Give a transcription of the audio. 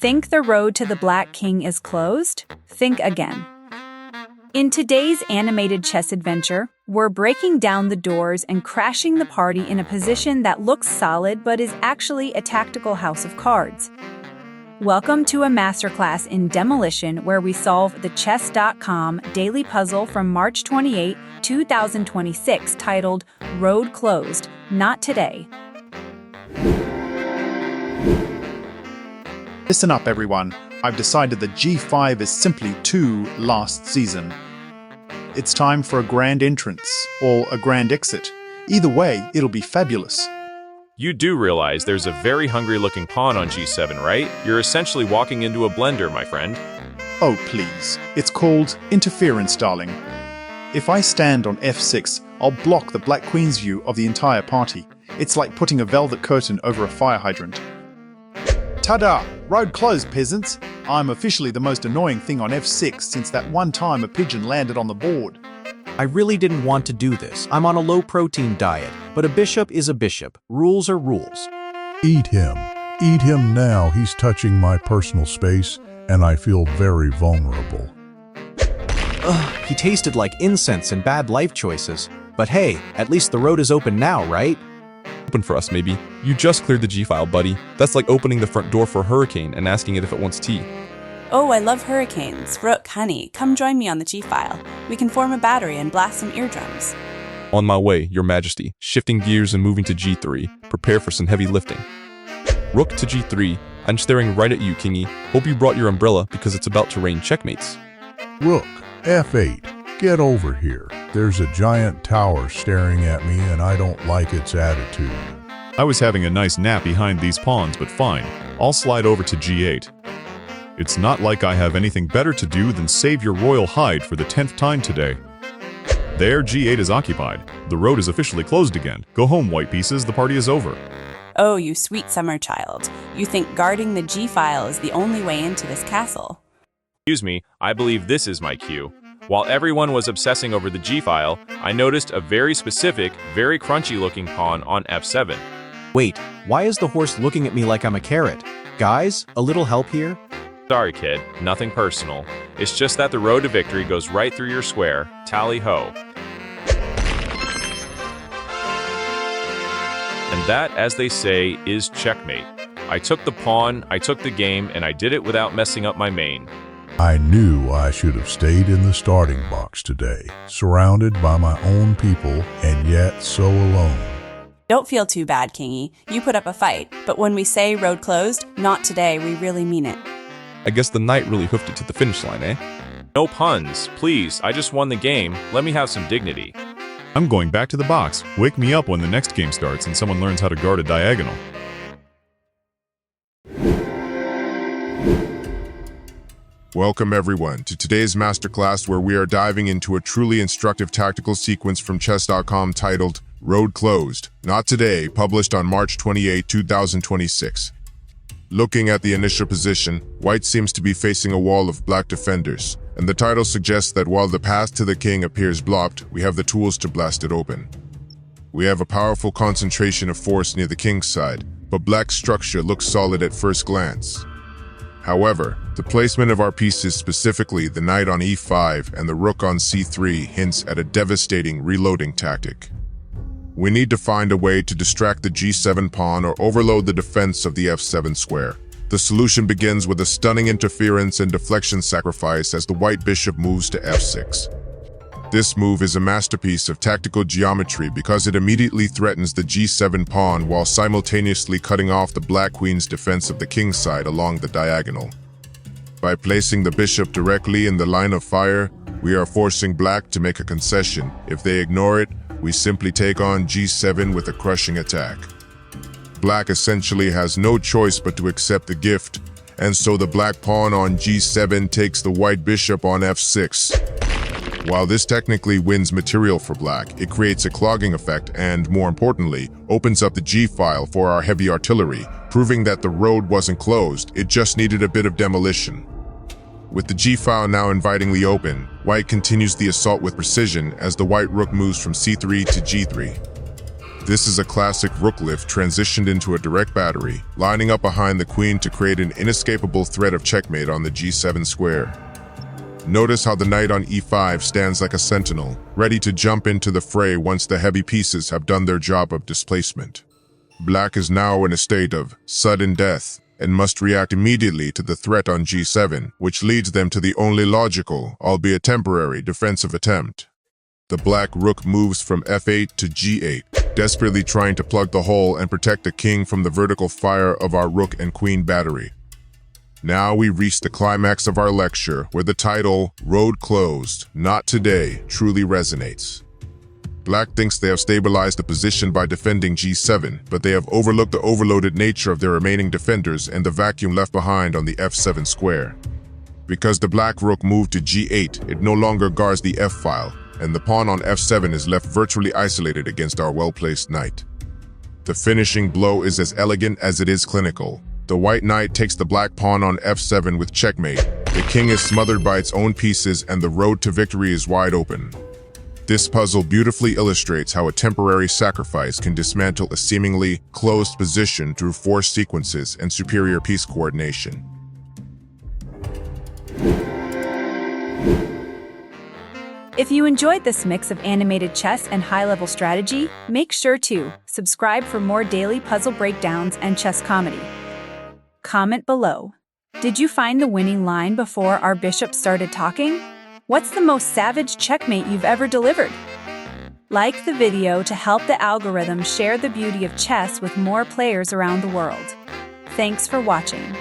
Think the road to the Black King is closed? Think again. In today's animated chess adventure, we're breaking down the doors and crashing the party in a position that looks solid but is actually a tactical house of cards. Welcome to a masterclass in demolition where we solve the Chess.com daily puzzle from March 28, 2026 titled Road Closed, Not Today. Listen up, everyone. I've decided that G5 is simply too last season. It's time for a grand entrance, or a grand exit. Either way, it'll be fabulous. You do realize there's a very hungry-looking pawn on G7, right? You're essentially walking into a blender, my friend. Oh, please. It's called interference, darling. If I stand on F6, I'll block the Black Queen's view of the entire party. It's like putting a velvet curtain over a fire hydrant. Ta-da! Road closed, peasants! I'm officially the most annoying thing on F6 since that one time a pigeon landed on the board. I really didn't want to do this. I'm on a low-protein diet, but a bishop is a bishop. Rules are rules. Eat him. Eat him now. He's touching my personal space, and I feel very vulnerable. Ugh, he tasted like incense and bad life choices. But hey, at least the road is open now, right? Open for us, maybe. You just cleared the G-file, buddy. That's like opening the front door for a hurricane and asking it if it wants tea. Oh, I love hurricanes. Rook, honey, come join me on the G-file. We can form a battery and blast some eardrums. On my way, Your Majesty. Shifting gears and moving to G3. Prepare for some heavy lifting. Rook to G3. I'm staring right at you, Kingy. Hope you brought your umbrella because it's about to rain checkmates. Rook, F8. Get over here. There's a giant tower staring at me and I don't like its attitude. I was having a nice nap behind these pawns, but fine. I'll slide over to G8. It's not like I have anything better to do than save your royal hide for the 10th time today. There, G8 is occupied. The road is officially closed again. Go home, white pieces, the party is over. Oh, you sweet summer child. You think guarding the G-file is the only way into this castle. Excuse me, I believe this is my cue. While everyone was obsessing over the G-file, I noticed a very specific, very crunchy-looking pawn on F7. Wait, why is the horse looking at me like I'm a carrot? Guys, a little help here? Sorry, kid. Nothing personal. It's just that the road to victory goes right through your square. Tally-ho. And that, as they say, is checkmate. I took the pawn, I took the game, and I did it without messing up my main. I knew I should have stayed in the starting box today, surrounded by my own people and yet so alone. Don't feel too bad, Kingy. You put up a fight, but when we say road closed, not today, we really mean it. I guess the knight really hoofed it to the finish line, eh? No puns. Please, I just won the game. Let me have some dignity. I'm going back to the box. Wake me up when the next game starts and someone learns how to guard a diagonal. Welcome everyone to today's masterclass where we are diving into a truly instructive tactical sequence from Chess.com titled Road Closed, Not Today, published on March 28, 2026. Looking at the initial position, White seems to be facing a wall of black defenders, and the title suggests that while the path to the king appears blocked, we have the tools to blast it open. We have a powerful concentration of force near the king's side, but Black's structure looks solid at first glance. However, the placement of our pieces, specifically the knight on e5 and the rook on c3, hints at a devastating reloading tactic. We need to find a way to distract the g7 pawn or overload the defense of the f7 square. The solution begins with a stunning interference and deflection sacrifice as the white bishop moves to f6. This move is a masterpiece of tactical geometry because it immediately threatens the g7 pawn while simultaneously cutting off the black queen's defense of the king's side along the diagonal. By placing the bishop directly in the line of fire, we are forcing black to make a concession. If they ignore it, we simply take on g7 with a crushing attack. Black essentially has no choice but to accept the gift, and so the black pawn on g7 takes the white bishop on f6. While this technically wins material for black, it creates a clogging effect and, more importantly, opens up the G-file for our heavy artillery, proving that the road wasn't closed, it just needed a bit of demolition. With the G-file now invitingly open, White continues the assault with precision as the white rook moves from c3 to g3. This is a classic Rook Lift transitioned into a direct battery, lining up behind the queen to create an inescapable threat of checkmate on the g7 square. Notice how the knight on e5 stands like a sentinel, ready to jump into the fray once the heavy pieces have done their job of displacement. Black is now in a state of sudden death and must react immediately to the threat on g7, which leads them to the only logical, albeit temporary, defensive attempt. The black rook moves from f8 to g8, desperately trying to plug the hole and protect the king from the vertical fire of our rook and queen battery. Now we reach the climax of our lecture, where the title, Road Closed, Not Today, truly resonates. Black thinks they have stabilized the position by defending g7, but they have overlooked the overloaded nature of their remaining defenders and the vacuum left behind on the f7 square. Because the black rook moved to g8, it no longer guards the f-file, and the pawn on f7 is left virtually isolated against our well-placed knight. The finishing blow is as elegant as it is clinical. The white knight takes the black pawn on f7 with checkmate. The king is smothered by its own pieces and the road to victory is wide open. This puzzle beautifully illustrates how a temporary sacrifice can dismantle a seemingly closed position through forced sequences and superior piece coordination. If you enjoyed this mix of animated chess and high-level strategy, make sure to subscribe for more daily puzzle breakdowns and chess comedy. Comment below. Did you find the winning line before our bishop started talking? What's the most savage checkmate you've ever delivered? Like the video to help the algorithm share the beauty of chess with more players around the world. Thanks for watching.